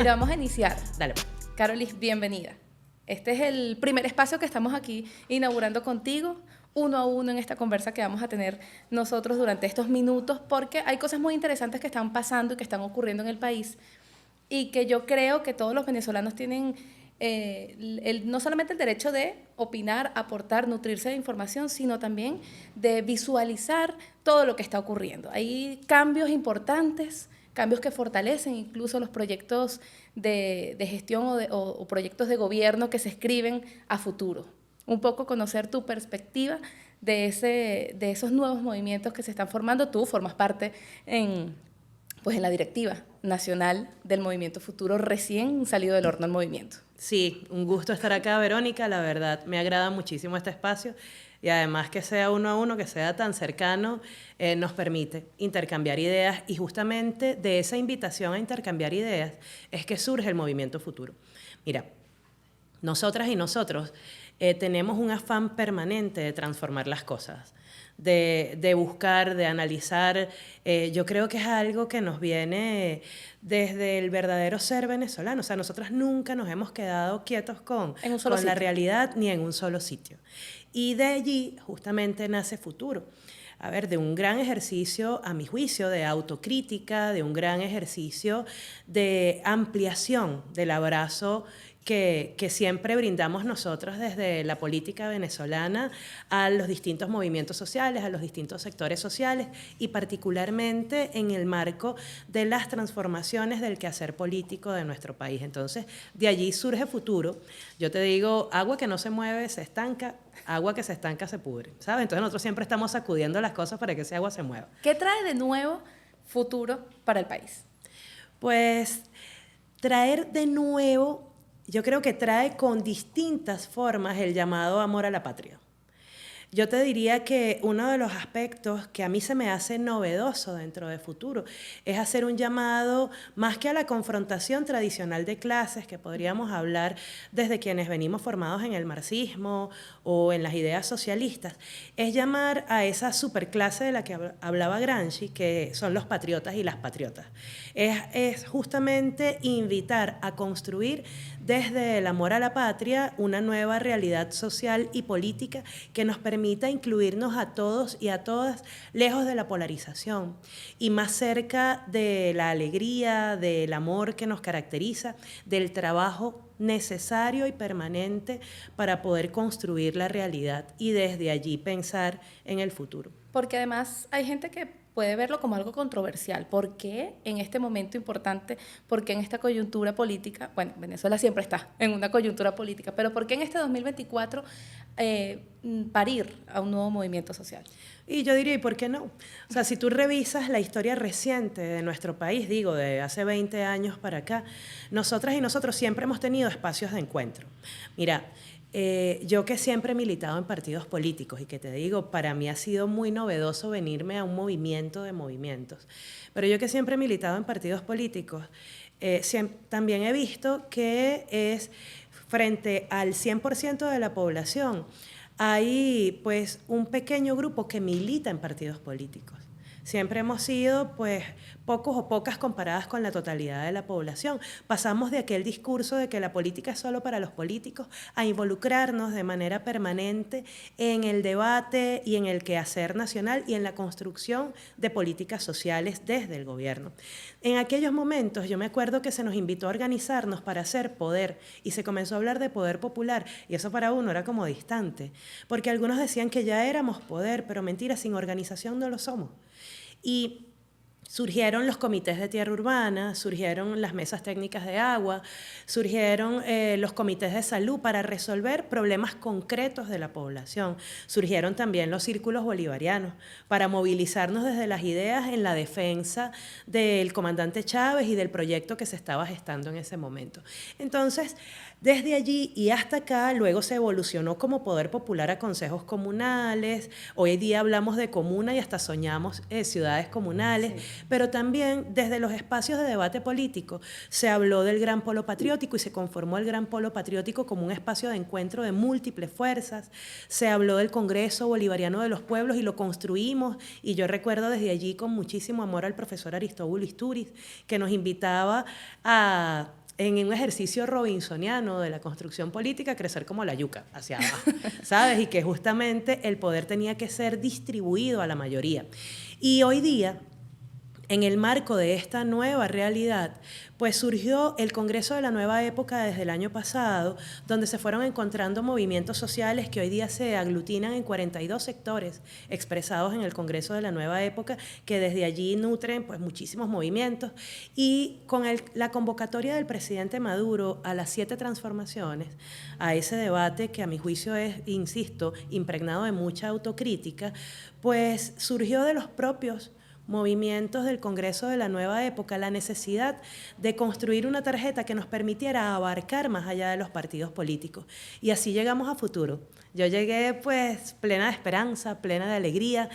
Mira, vamos a iniciar. Dale. Carolis, bienvenida. Este es el primer espacio que estamos aquí inaugurando contigo, uno a uno en esta conversa que vamos a tener nosotros durante estos minutos, porque hay cosas muy interesantes que están pasando y que están ocurriendo en el país y que yo creo que todos los venezolanos tienen no solamente el derecho de opinar, aportar, nutrirse de información, sino también de visualizar todo lo que está ocurriendo. Hay cambios importantes, cambios que fortalecen incluso los proyectos de gestión o proyectos de gobierno que se escriben a futuro. Un poco conocer tu perspectiva de esos nuevos movimientos que se están formando. Tú formas parte en la directiva nacional del Movimiento Futuro, recién salido del horno el movimiento. Sí, un gusto estar acá, Verónica, la verdad, me agrada muchísimo este espacio y además que sea uno a uno, que sea tan cercano, nos permite intercambiar ideas y justamente de esa invitación a intercambiar ideas es que surge el Movimiento Futuro. Mira, nosotras y nosotros tenemos un afán permanente de transformar las cosas, de buscar, de analizar. Yo creo que es algo que nos viene desde el verdadero ser venezolano. O sea, nosotras nunca nos hemos quedado quietos con la realidad ni en un solo sitio. Y de allí justamente nace Futuro. A ver, de un gran ejercicio, a mi juicio, de autocrítica, de un gran ejercicio de ampliación del abrazo que siempre brindamos nosotros desde la política venezolana a los distintos movimientos sociales, a los distintos sectores sociales y particularmente en el marco de las transformaciones del quehacer político de nuestro país. Entonces, de allí surge Futuro. Yo te digo, agua que no se mueve se estanca, agua que se estanca se pudre, ¿sabes? Entonces nosotros siempre estamos sacudiendo las cosas para que ese agua se mueva. ¿Qué trae de nuevo Futuro para el país? Pues traer de nuevo, yo creo que trae con distintas formas el llamado amor a la patria. Yo te diría que uno de los aspectos que a mí se me hace novedoso dentro de Futuro es hacer un llamado más que a la confrontación tradicional de clases, que podríamos hablar desde quienes venimos formados en el marxismo o en las ideas socialistas, es llamar a esa superclase de la que hablaba Gramsci, que son los patriotas y las patriotas. Es justamente invitar a construir desde el amor a la patria una nueva realidad social y política que nos permita incluirnos a todos y a todas lejos de la polarización y más cerca de la alegría, del amor que nos caracteriza, del trabajo necesario y permanente para poder construir la realidad y desde allí pensar en el futuro. Porque además hay gente que puede verlo como algo controversial. ¿Por qué en este momento importante, por qué en esta coyuntura política, bueno, Venezuela siempre está en una coyuntura política, pero por qué en este 2024 parir a un nuevo movimiento social? Y yo diría, ¿y por qué no? O sea, si tú revisas la historia reciente de nuestro país, digo, de hace 20 años para acá, nosotras y nosotros siempre hemos tenido espacios de encuentro. Mira, yo que siempre he militado en partidos políticos y que te digo, para mí ha sido muy novedoso venirme a un movimiento de movimientos, pero yo que siempre he militado en partidos políticos, también he visto que es frente al 100% de la población, hay pues un pequeño grupo que milita en partidos políticos. Siempre hemos sido pues pocos o pocas comparadas con la totalidad de la población. Pasamos de aquel discurso de que la política es solo para los políticos a involucrarnos de manera permanente en el debate y en el quehacer nacional y en la construcción de políticas sociales desde el gobierno. En aquellos momentos yo me acuerdo que se nos invitó a organizarnos para hacer poder y se comenzó a hablar de poder popular y eso para uno era como distante, porque algunos decían que ya éramos poder, pero mentira, sin organización no lo somos. Y surgieron los comités de tierra urbana, surgieron las mesas técnicas de agua, surgieron los comités de salud para resolver problemas concretos de la población. Surgieron también los círculos bolivarianos para movilizarnos desde las ideas en la defensa del comandante Chávez y del proyecto que se estaba gestando en ese momento. Entonces, desde allí y hasta acá, luego se evolucionó como poder popular a consejos comunales. Hoy día hablamos de comuna y hasta soñamos ciudades comunales. Sí. Pero también desde los espacios de debate político se habló del Gran Polo Patriótico y se conformó el Gran Polo Patriótico como un espacio de encuentro de múltiples fuerzas. Se habló del Congreso Bolivariano de los Pueblos y lo construimos. Y yo recuerdo desde allí con muchísimo amor al profesor Aristóbulo Istúriz, que nos invitaba a en un ejercicio robinsoniano de la construcción política, crecer como la yuca, hacia abajo, ¿sabes? Y que justamente el poder tenía que ser distribuido a la mayoría. Y hoy día, en el marco de esta nueva realidad, pues surgió el Congreso de la Nueva Época desde el año pasado, donde se fueron encontrando movimientos sociales que hoy día se aglutinan en 42 sectores expresados en el Congreso de la Nueva Época, que desde allí nutren pues muchísimos movimientos. Y con la convocatoria del presidente Maduro a las 7 transformaciones, a ese debate que a mi juicio es, insisto, impregnado de mucha autocrítica, pues surgió de los propios movimientos del Congreso de la Nueva Época la necesidad de construir una tarjeta que nos permitiera abarcar más allá de los partidos políticos. Y así llegamos a futuro. Yo llegué pues plena de esperanza, plena de alegría,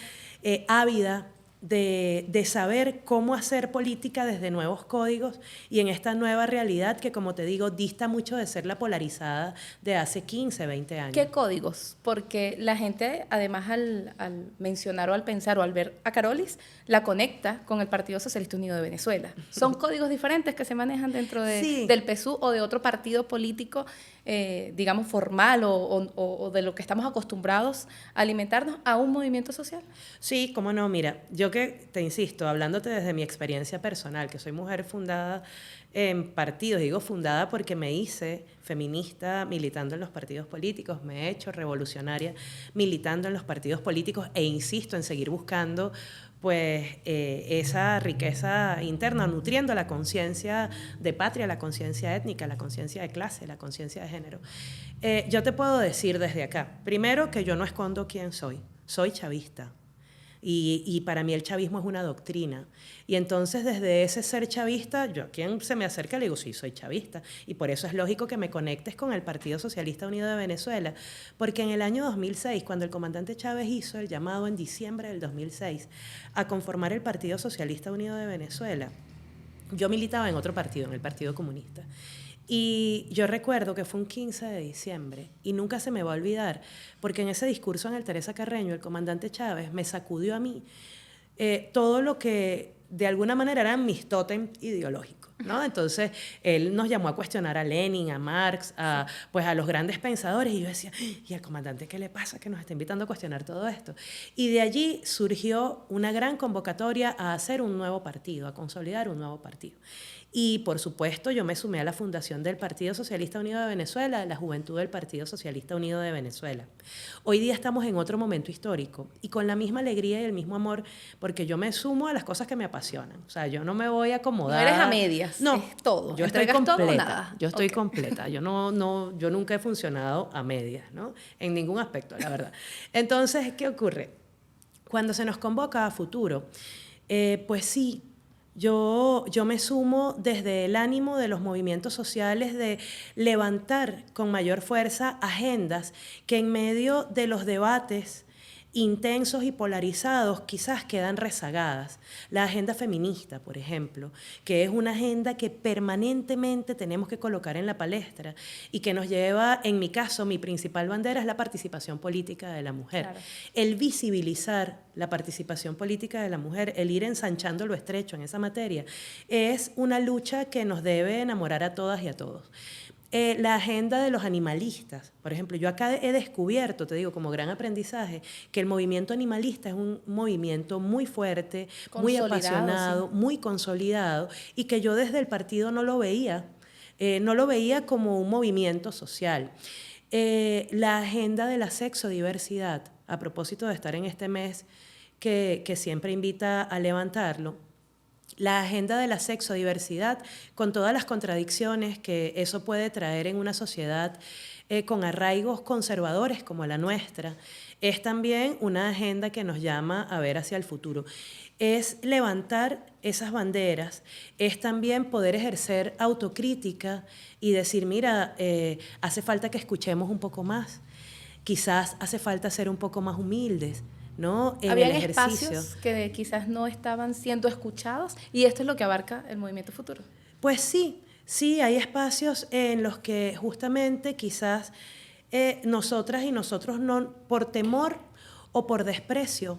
ávida de saber cómo hacer política desde nuevos códigos y en esta nueva realidad que, como te digo, dista mucho de ser la polarizada de hace 15, 20 años. ¿Qué códigos? Porque la gente, además, al mencionar o al pensar o al ver a Carolis, la conecta con el Partido Socialista Unido de Venezuela. ¿Son códigos diferentes que se manejan dentro Sí. del PSUV o de otro partido político, digamos, formal o de lo que estamos acostumbrados a alimentarnos a un movimiento social? Sí, cómo no, mira, yo que te insisto, hablándote desde mi experiencia personal, que soy mujer fundada en partidos, digo fundada porque me hice feminista militando en los partidos políticos, me he hecho revolucionaria militando en los partidos políticos e insisto en seguir buscando pues esa riqueza interna, nutriendo la conciencia de patria, la conciencia étnica, la conciencia de clase, la conciencia de género. Yo te puedo decir desde acá, primero que yo no escondo quién soy chavista. Y para mí el chavismo es una doctrina. Y entonces desde ese ser chavista, yo a quien se me acerca le digo, sí, soy chavista. Y por eso es lógico que me conectes con el Partido Socialista Unido de Venezuela. Porque en el año 2006, cuando el comandante Chávez hizo el llamado en diciembre del 2006 a conformar el Partido Socialista Unido de Venezuela, yo militaba en otro partido, en el Partido Comunista. Y yo recuerdo que fue un 15 de diciembre y nunca se me va a olvidar, porque en ese discurso en el Teresa Carreño, el comandante Chávez me sacudió a mí todo lo que de alguna manera eran mis tótem ideológicos, ¿no? Entonces, él nos llamó a cuestionar a Lenin, a Marx, pues a los grandes pensadores, y yo decía, ¿y al comandante qué le pasa que nos está invitando a cuestionar todo esto? Y de allí surgió una gran convocatoria a hacer un nuevo partido, a consolidar un nuevo partido. Y, por supuesto, yo me sumé a la fundación del Partido Socialista Unido de Venezuela, la juventud del Partido Socialista Unido de Venezuela. Hoy día estamos en otro momento histórico y con la misma alegría y el mismo amor, porque yo me sumo a las cosas que me apasionan. O sea, yo no me voy a acomodar. No eres a medias, no, es todo. Yo estoy ¿Entregas completa. todo o nada? Yo estoy Ok. completa. Yo yo nunca he funcionado a medias, ¿no? En ningún aspecto, la verdad. Entonces, ¿qué ocurre? Cuando se nos convoca a futuro, pues sí, yo me sumo desde el ánimo de los movimientos sociales de levantar con mayor fuerza agendas que en medio de los debates intensos y polarizados quizás quedan rezagadas. La agenda feminista, por ejemplo, que es una agenda que permanentemente tenemos que colocar en la palestra y que nos lleva, en mi caso, mi principal bandera es la participación política de la mujer. Claro. El visibilizar la participación política de la mujer, el ir ensanchando lo estrecho en esa materia, es una lucha que nos debe enamorar a todas y a todos. La agenda de los animalistas. Por ejemplo, yo acá he descubierto, te digo, como gran aprendizaje, que el movimiento animalista es un movimiento muy fuerte, muy apasionado, sí, muy consolidado, y que yo desde el partido no lo veía como un movimiento social. La agenda de la sexodiversidad, a propósito de estar en este mes que siempre invita a levantarlo, la agenda de la sexodiversidad, con todas las contradicciones que eso puede traer en una sociedad con arraigos conservadores como la nuestra, es también una agenda que nos llama a ver hacia el futuro. Es levantar esas banderas, es también poder ejercer autocrítica y decir, mira, hace falta que escuchemos un poco más, quizás hace falta ser un poco más humildes, ¿no? Habían espacios que quizás no estaban siendo escuchados y esto es lo que abarca el Movimiento Futuro. Pues sí, hay espacios en los que justamente quizás nosotras y nosotros no, por temor o por desprecio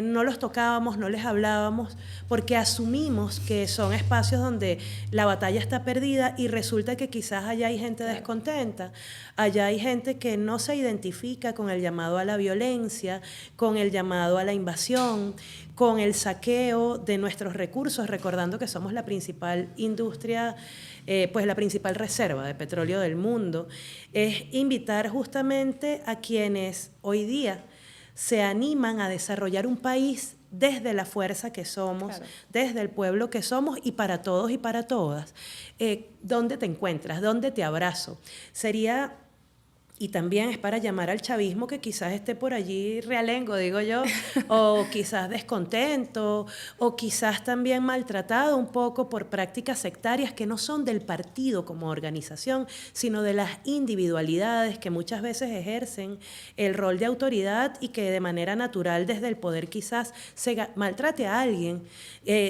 no los tocábamos, no les hablábamos, porque asumimos que son espacios donde la batalla está perdida y resulta que quizás allá hay gente descontenta, allá hay gente que no se identifica con el llamado a la violencia, con el llamado a la invasión, con el saqueo de nuestros recursos, recordando que somos la principal industria, pues la principal reserva de petróleo del mundo. Es invitar justamente a quienes hoy día se animan a desarrollar un país desde la fuerza que somos, claro, desde el pueblo que somos y para todos y para todas. ¿Dónde te encuentras? ¿Dónde te abrazo? Sería, y también es para llamar al chavismo que quizás esté por allí realengo, digo yo, o quizás descontento, o quizás también maltratado un poco por prácticas sectarias que no son del partido como organización, sino de las individualidades que muchas veces ejercen el rol de autoridad y que de manera natural desde el poder quizás se maltrate a alguien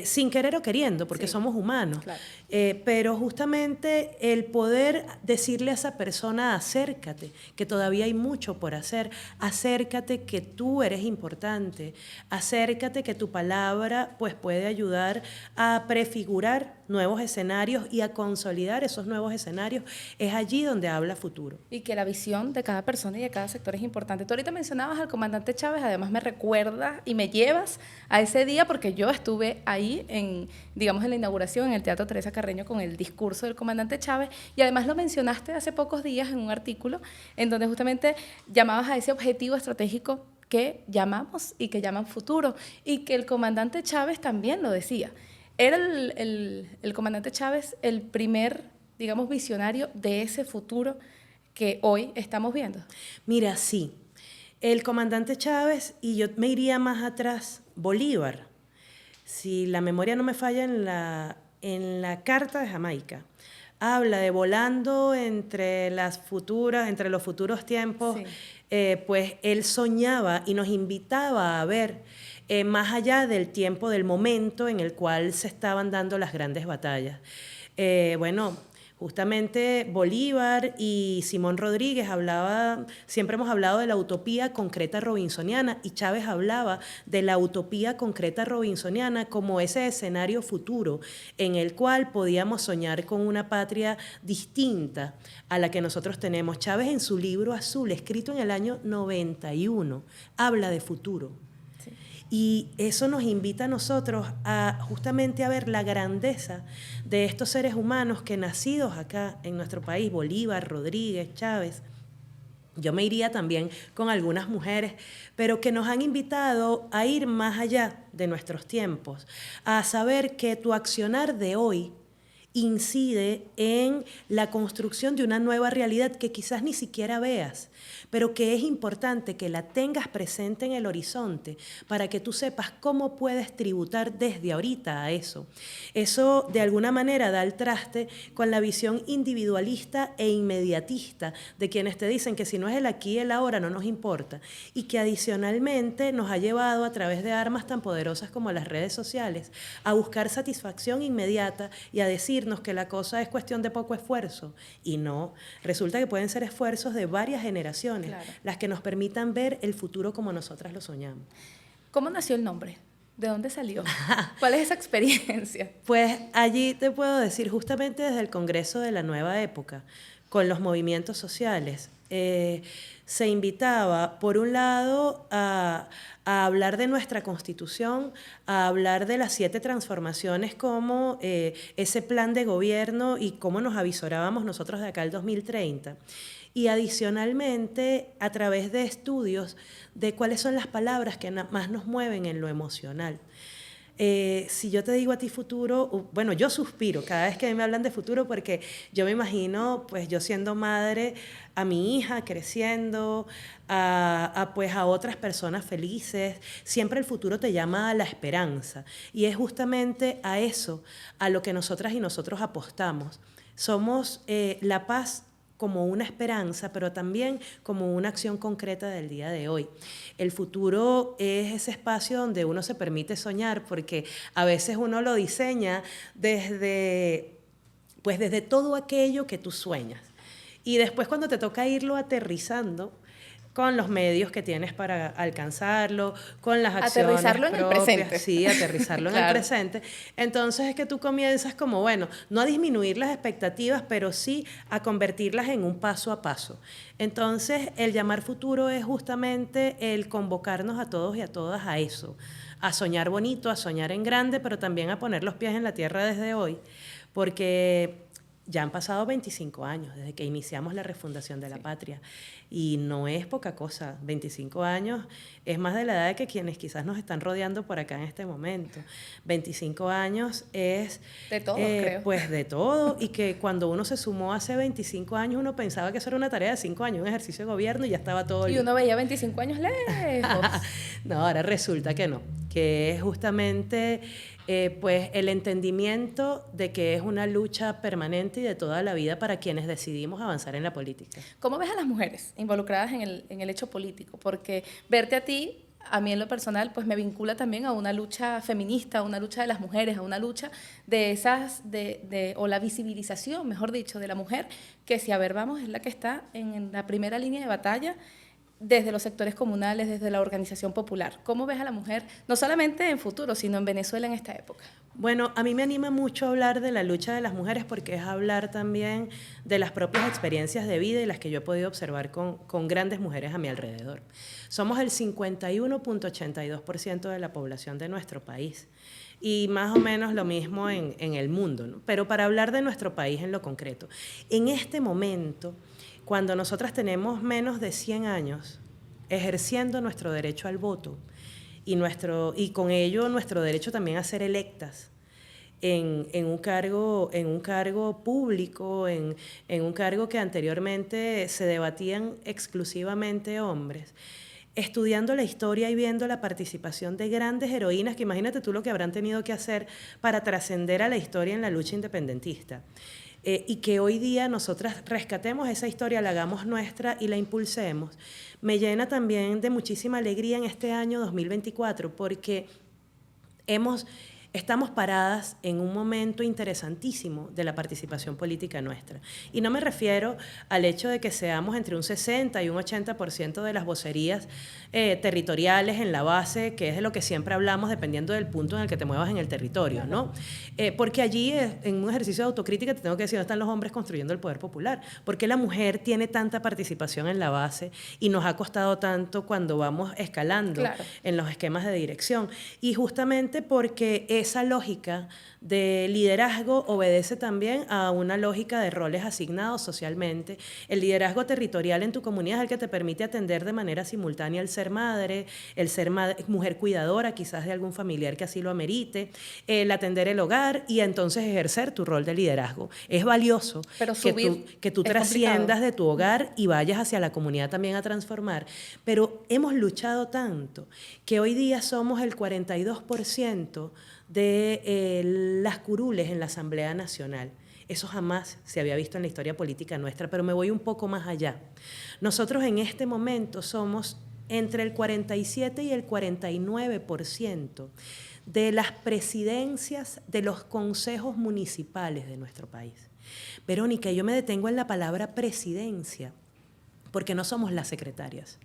sin querer o queriendo, porque sí, somos humanos. Claro. Pero justamente el poder decirle a esa persona, acércate, que todavía hay mucho por hacer, acércate que tú eres importante, acércate que tu palabra pues puede ayudar a prefigurar nuevos escenarios y a consolidar esos nuevos escenarios, es allí donde habla futuro. Y que la visión de cada persona y de cada sector es importante. Tú ahorita mencionabas al comandante Chávez, además me recuerdas y me llevas a ese día porque yo estuve ahí en la inauguración en el Teatro Teresa Carreño con el discurso del comandante Chávez y además lo mencionaste hace pocos días en un artículo en donde justamente llamabas a ese objetivo estratégico que llamamos y que llaman futuro y que el comandante Chávez también lo decía. Era el comandante Chávez el primer, visionario de ese futuro que hoy estamos viendo. Mira, sí, el comandante Chávez, y yo me iría más atrás, Bolívar, si la memoria no me falla, en la Carta de Jamaica, habla de volando entre los futuros tiempos, sí. Pues él soñaba y nos invitaba a ver más allá del tiempo, del momento en el cual se estaban dando las grandes batallas. Justamente Bolívar y Simón Rodríguez siempre hemos hablado de la utopía concreta robinsoniana y Chávez hablaba de la utopía concreta robinsoniana como ese escenario futuro en el cual podíamos soñar con una patria distinta a la que nosotros tenemos. Chávez en su libro Azul, escrito en el año 91, habla de futuro. Y eso nos invita a nosotros justamente a ver la grandeza de estos seres humanos que nacidos acá en nuestro país, Bolívar, Rodríguez, Chávez, yo me iría también con algunas mujeres, pero que nos han invitado a ir más allá de nuestros tiempos, a saber que tu accionar de hoy incide en la construcción de una nueva realidad que quizás ni siquiera veas, pero que es importante que la tengas presente en el horizonte para que tú sepas cómo puedes tributar desde ahorita a eso. Eso de alguna manera da el traste con la visión individualista e inmediatista de quienes te dicen que si no es el aquí y el ahora no nos importa y que adicionalmente nos ha llevado a través de armas tan poderosas como las redes sociales a buscar satisfacción inmediata y a decirnos que la cosa es cuestión de poco esfuerzo y no, resulta que pueden ser esfuerzos de varias generaciones, claro, las que nos permitan ver el futuro como nosotras lo soñamos. ¿Cómo nació el nombre? ¿De dónde salió? ¿Cuál es esa experiencia? Pues allí te puedo decir, justamente desde el Congreso de la Nueva Época, con los movimientos sociales, se invitaba, por un lado, a hablar de nuestra Constitución, a hablar de las 7 transformaciones como ese plan de gobierno y cómo nos avisorábamos nosotros de acá al 2030. Y adicionalmente, a través de estudios de cuáles son las palabras que más nos mueven en lo emocional. Si yo te digo a ti futuro, bueno, yo suspiro cada vez que a mí me hablan de futuro porque yo me imagino, pues yo siendo madre, a mi hija creciendo, pues a otras personas felices. Siempre el futuro te llama a la esperanza y es justamente a eso a lo que nosotras y nosotros apostamos. Somos la paz como una esperanza, pero también como una acción concreta del día de hoy. El futuro es ese espacio donde uno se permite soñar, porque a veces uno lo diseña desde todo aquello que tú sueñas. Y después cuando te toca irlo aterrizando, con los medios que tienes para alcanzarlo, con las acciones Aterrizarlo en el propias. presente. Sí, aterrizarlo en el Claro. presente. Entonces es que tú comienzas como, bueno, no a disminuir las expectativas, pero sí a convertirlas en un paso a paso. Entonces, el llamar futuro es justamente el convocarnos a todos y a todas a eso, a soñar bonito, a soñar en grande, pero también a poner los pies en la tierra desde hoy, porque ya han pasado 25 años desde que iniciamos la refundación de la patria y no es poca cosa. 25 años es más de la edad de que quienes quizás nos están rodeando por acá en este momento. 25 años es... De todos, creo. Pues de todo, y que cuando uno se sumó hace 25 años uno pensaba que eso era una tarea de 5 años, un ejercicio de gobierno y ya estaba todo Y listo. uno veía 25 años lejos. No, ahora resulta que no, que es justamente pues el entendimiento de que es una lucha permanente y de toda la vida para quienes decidimos avanzar en la política. ¿Cómo ves a las mujeres involucradas en el hecho político? Porque verte a ti, a mí en lo personal, pues me vincula también a una lucha feminista, a una lucha de las mujeres, a una lucha de esas, o la visibilización, mejor dicho, de la mujer, que si a ver vamos, es la que está en la primera línea de batalla desde los sectores comunales, desde la organización popular. ¿Cómo ves a la mujer, no solamente en futuro, sino en Venezuela en esta época? Bueno, a mí me anima mucho hablar de la lucha de las mujeres porque es hablar también de las propias experiencias de vida y las que yo he podido observar con grandes mujeres a mi alrededor. Somos el 51.82% de la población de nuestro país y más o menos lo mismo en el mundo, ¿no? Pero para hablar de nuestro país en lo concreto, en este momento, cuando nosotras tenemos menos de 100 años ejerciendo nuestro derecho al voto y con ello nuestro derecho también a ser electas en un cargo público, en un cargo que anteriormente se debatían exclusivamente hombres, estudiando la historia y viendo la participación de grandes heroínas, que imagínate tú lo que habrán tenido que hacer para trascender a la historia en la lucha independentista. Y que hoy día nosotras rescatemos esa historia, la hagamos nuestra y la impulsemos, me llena también de muchísima alegría en este año 2024, porque estamos paradas en un momento interesantísimo de la participación política nuestra. Y no me refiero al hecho de que seamos entre un 60 y un 80% de las vocerías territoriales en la base, que es de lo que siempre hablamos dependiendo del punto en el que te muevas en el territorio, ¿no? Porque allí, en un ejercicio de autocrítica, te tengo que decir dónde están los hombres construyendo el poder popular. ¿Por qué la mujer tiene tanta participación en la base y nos ha costado tanto cuando vamos escalando en los esquemas de dirección? Y justamente porque esa lógica de liderazgo obedece también a una lógica de roles asignados socialmente. El liderazgo territorial en tu comunidad es el que te permite atender de manera simultánea el ser madre, mujer cuidadora quizás de algún familiar que así lo amerite, el atender el hogar y entonces ejercer tu rol de liderazgo. Es valioso que tú trasciendas de tu hogar y vayas hacia la comunidad también a transformar. Pero hemos luchado tanto que hoy día somos el 42% de las curules en la Asamblea Nacional. Eso jamás se había visto en la historia política nuestra, pero me voy un poco más allá. Nosotros en este momento somos entre el 47 y el 49% de las presidencias de los consejos municipales de nuestro país. Verónica, yo me detengo en la palabra presidencia, porque no somos las secretarias,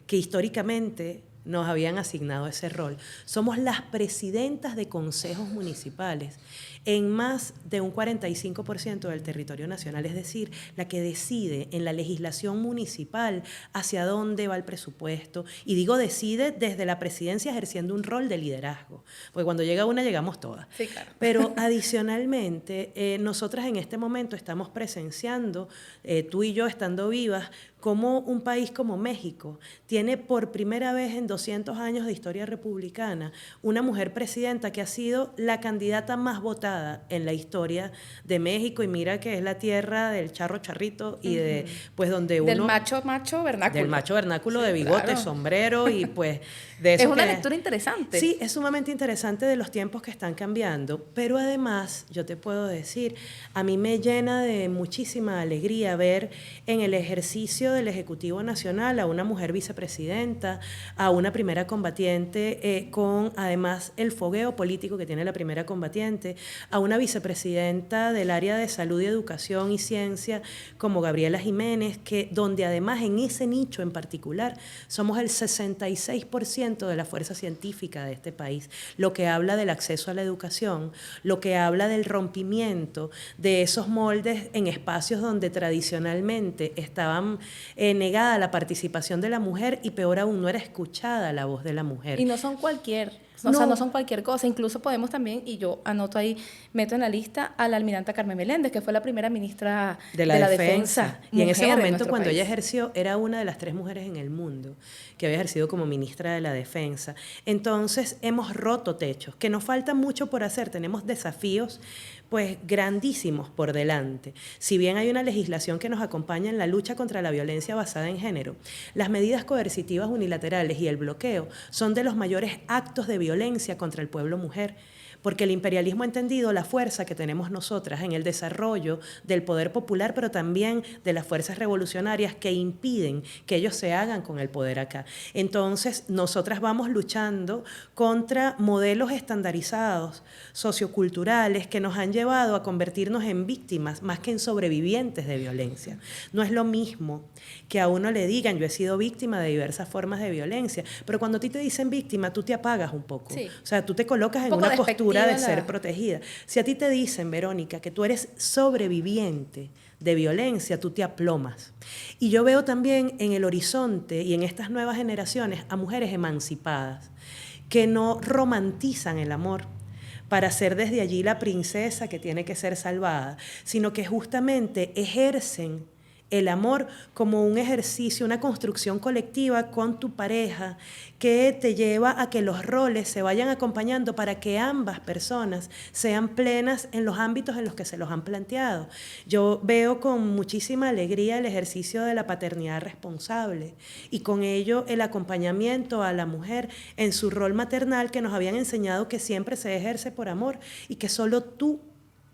que históricamente nos habían asignado ese rol. Somos las presidentas de consejos municipales en más de un 45% del territorio nacional, es decir, la que decide en la legislación municipal hacia dónde va el presupuesto, y digo decide desde la presidencia ejerciendo un rol de liderazgo, porque cuando llega una llegamos todas. Sí, claro. Pero adicionalmente, nosotras en este momento estamos presenciando, tú y yo estando vivas, cómo un país como México tiene por primera vez en 200 años de historia republicana una mujer presidenta que ha sido la candidata más votada en la historia de México, y mira que es la tierra del charro charrito y de pues donde uno del macho vernáculo. Del macho vernáculo, sí, de bigote, claro, sombrero y pues de eso. Es una lectura interesante. Sí, es sumamente interesante de los tiempos que están cambiando, pero además yo te puedo decir, a mí me llena de muchísima alegría ver en el ejercicio ejercicio del Ejecutivo Nacional a una mujer vicepresidenta, a una primera combatiente con además el fogueo político que tiene la primera combatiente, a una vicepresidenta del área de salud y educación y ciencia como Gabriela Jiménez, donde además en ese nicho en particular somos el 66% de la fuerza científica de este país, lo que habla del acceso a la educación, lo que habla del rompimiento de esos moldes en espacios donde tradicionalmente estaban negada la participación de la mujer y peor aún no era escuchada la voz de la mujer. Y no son o sea, no son cualquier cosa. Incluso podemos también, y yo anoto ahí, meto en la lista a la almiranta Carmen Meléndez, que fue la primera ministra de la defensa. Y en ese momento, cuando país. ella ejerció, era una de las 3 mujeres en el mundo que había ejercido como ministra de la defensa. Entonces, hemos roto techos, que nos falta mucho por hacer. Tenemos desafíos pues grandísimos por delante. Si bien hay una legislación que nos acompaña en la lucha contra la violencia basada en género, las medidas coercitivas unilaterales y el bloqueo son de los mayores actos de violencia contra el pueblo mujer, porque el imperialismo ha entendido la fuerza que tenemos nosotras en el desarrollo del poder popular, pero también de las fuerzas revolucionarias que impiden que ellos se hagan con el poder acá. Entonces, nosotras vamos luchando contra modelos estandarizados, socioculturales, que nos han llevado a convertirnos en víctimas más que en sobrevivientes de violencia. No es lo mismo que a uno le digan, yo he sido víctima de diversas formas de violencia, pero cuando a ti te dicen víctima, tú te apagas un poco. Sí. O sea, tú te colocas en una postura de ser protegida. Si a ti te dicen, Verónica, que tú eres sobreviviente de violencia, tú te aplomas. Y yo veo también en el horizonte y en estas nuevas generaciones a mujeres emancipadas que no romantizan el amor para ser desde allí la princesa que tiene que ser salvada, sino que justamente ejercen el amor como un ejercicio, una construcción colectiva con tu pareja que te lleva a que los roles se vayan acompañando para que ambas personas sean plenas en los ámbitos en los que se los han planteado. Yo veo con muchísima alegría el ejercicio de la paternidad responsable y con ello el acompañamiento a la mujer en su rol maternal que nos habían enseñado que siempre se ejerce por amor y que solo tú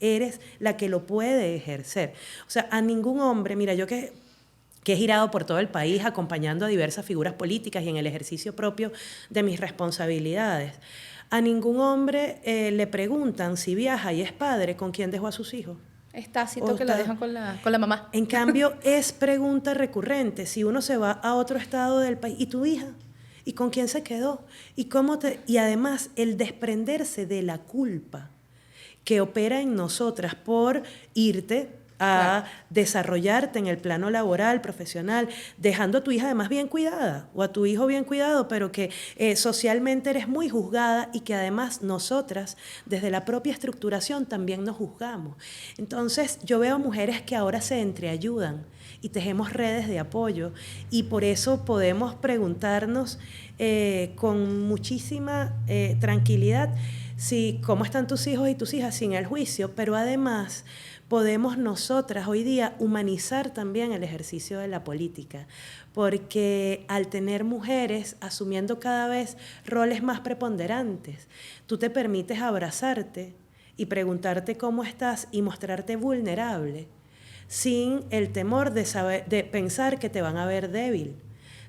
eres la que lo puede ejercer. O sea, a ningún hombre, mira, yo que he girado por todo el país acompañando a diversas figuras políticas y en el ejercicio propio de mis responsabilidades, a ningún hombre le preguntan si viaja y es padre, ¿con quién dejó a sus hijos? Es tácito que la dejan con la mamá. En cambio, es pregunta recurrente. Si uno se va a otro estado del país, ¿y tu hija? ¿Y con quién se quedó? Y además, el desprenderse de la culpa que opera en nosotras por irte a desarrollarte en el plano laboral, profesional, dejando a tu hija además bien cuidada o a tu hijo bien cuidado, pero que socialmente eres muy juzgada y que además nosotras desde la propia estructuración también nos juzgamos. Entonces yo veo mujeres que ahora se entreayudan y tejemos redes de apoyo y por eso podemos preguntarnos con muchísima tranquilidad cómo están tus hijos y tus hijas sin el juicio, pero además podemos nosotras hoy día humanizar también el ejercicio de la política, porque al tener mujeres asumiendo cada vez roles más preponderantes, tú te permites abrazarte y preguntarte cómo estás y mostrarte vulnerable sin el temor de pensar que te van a ver débil.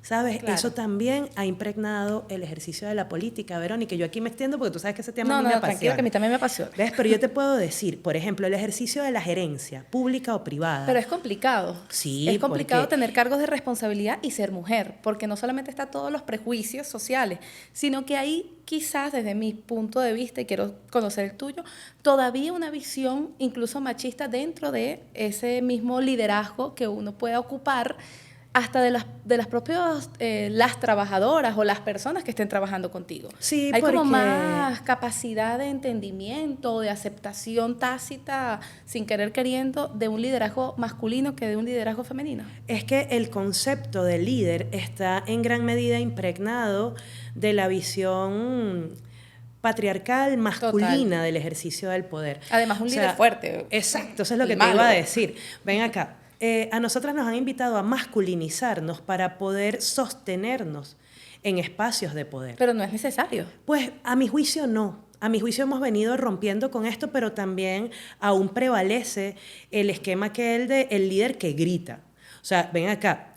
¿Sabes? Claro. Eso también ha impregnado el ejercicio de la política, Verónica. Yo aquí me extiendo porque tú sabes que ese tema a mí me apasiona. Tranquilo, que a mí también me apasiona. ¿Ves? Pero yo te puedo decir, por ejemplo, el ejercicio de la gerencia, pública o privada. Pero es complicado. Sí. Es complicado tener cargos de responsabilidad y ser mujer, porque no solamente está todos los prejuicios sociales, sino que hay quizás, desde mi punto de vista, y quiero conocer el tuyo, todavía una visión incluso machista dentro de ese mismo liderazgo que uno puede ocupar hasta de las propias las trabajadoras o las personas que estén trabajando contigo. Sí, hay como más capacidad de entendimiento, de aceptación tácita, sin querer queriendo, de un liderazgo masculino que de un liderazgo femenino. Es que el concepto de líder está en gran medida impregnado de la visión patriarcal masculina del ejercicio del poder. Además, un líder fuerte. Exacto, eso es lo que te iba a decir. Ven acá. A nosotras nos han invitado a masculinizarnos para poder sostenernos en espacios de poder. Pero no es necesario. Pues a mi juicio no. A mi juicio hemos venido rompiendo con esto, pero también aún prevalece el esquema que es el de el líder que grita. O sea, ven acá,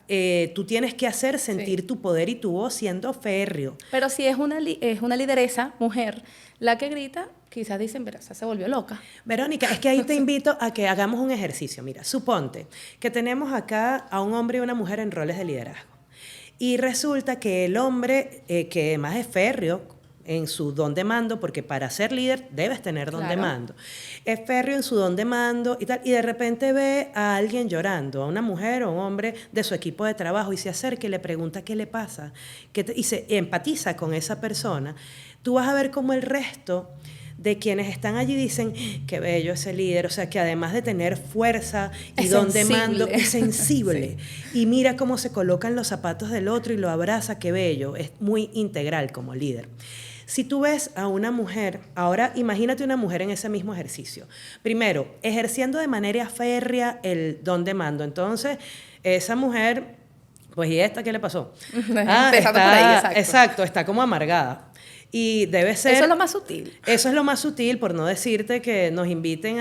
tú tienes que hacer sentir Sí. tu poder y tu voz siendo férreo. Pero si es una lideresa, mujer, la que grita, quizás dicen, pero esa se volvió loca. Verónica, es que ahí te invito a que hagamos un ejercicio. Mira, suponte que tenemos acá a un hombre y una mujer en roles de liderazgo. Y resulta que el hombre, que más es férreo en su don de mando, porque para ser líder debes tener don de Claro. mando, es férreo en su don de mando y tal, y de repente ve a alguien llorando, a una mujer o un hombre de su equipo de trabajo, y se acerca y le pregunta qué le pasa, y se empatiza con esa persona. Tú vas a ver cómo el resto de quienes están allí dicen, qué bello ese líder, o sea, que además de tener fuerza y Es don de sensible. mando, es sensible. Y mira cómo se coloca en los zapatos del otro y lo abraza, qué bello, es muy integral como líder. Si tú ves a una mujer, ahora imagínate una mujer en ese mismo ejercicio. Primero, ejerciendo de manera férrea el don de mando. Entonces, esa mujer, pues, ¿y esta qué le pasó? Empezando por ahí, exacto. Está como amargada. Y debe ser... Eso es lo más sutil. Eso es lo más sutil, por no decirte que nos inviten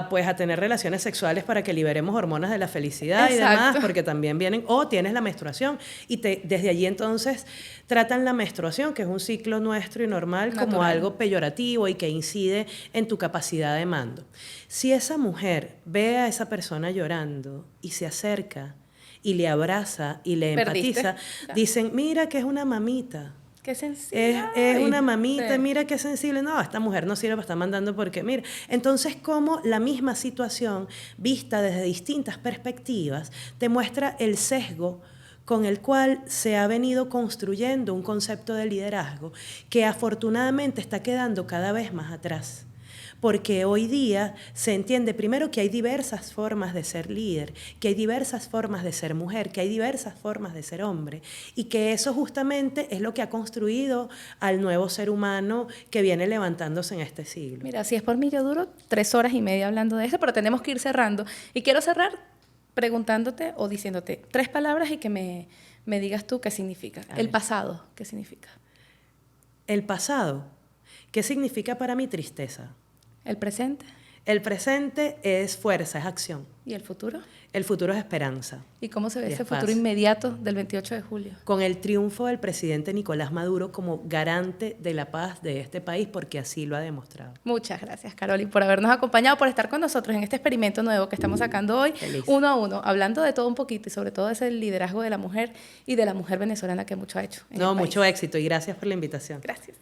pues, a tener relaciones sexuales para que liberemos hormonas de la felicidad y Exacto. demás, porque también vienen, o tienes la menstruación, y desde allí entonces tratan la menstruación, que es un ciclo nuestro y normal, como Natural. algo peyorativo y que incide en tu capacidad de mando. Si esa mujer ve a esa persona llorando y se acerca y le abraza y le Perdiste. empatiza, Ya. dicen, mira que es una mamita. Qué sensible. Es una mamita, Sí. mira qué sensible. No, esta mujer no sirve para estar mandando porque, mira. Entonces, como la misma situación, vista desde distintas perspectivas, te muestra el sesgo con el cual se ha venido construyendo un concepto de liderazgo que afortunadamente está quedando cada vez más atrás. Porque hoy día se entiende primero que hay diversas formas de ser líder, que hay diversas formas de ser mujer, que hay diversas formas de ser hombre, y que eso justamente es lo que ha construido al nuevo ser humano que viene levantándose en este siglo. Mira, si es por mí, yo duro 3 horas y media hablando de eso, pero tenemos que ir cerrando. Y quiero cerrar preguntándote o diciéndote 3 palabras y que me digas tú qué significa. A El ver. pasado, ¿qué significa? El pasado, ¿qué significa para mí tristeza? El presente El presente es fuerza, es acción. y el futuro. El futuro es esperanza. ¿Y cómo se ve Y ese es paz. futuro inmediato del 28 de julio? Con el triunfo del presidente Nicolás Maduro como garante de la paz de este país, porque así lo ha demostrado. Muchas gracias, Caroli, por habernos acompañado, por estar con nosotros en este experimento nuevo que estamos sacando hoy, Feliz. uno a uno, hablando de todo un poquito y sobre todo ese liderazgo de la mujer y de la mujer venezolana que mucho ha hecho. En No, el país. mucho éxito y gracias por la invitación. Gracias.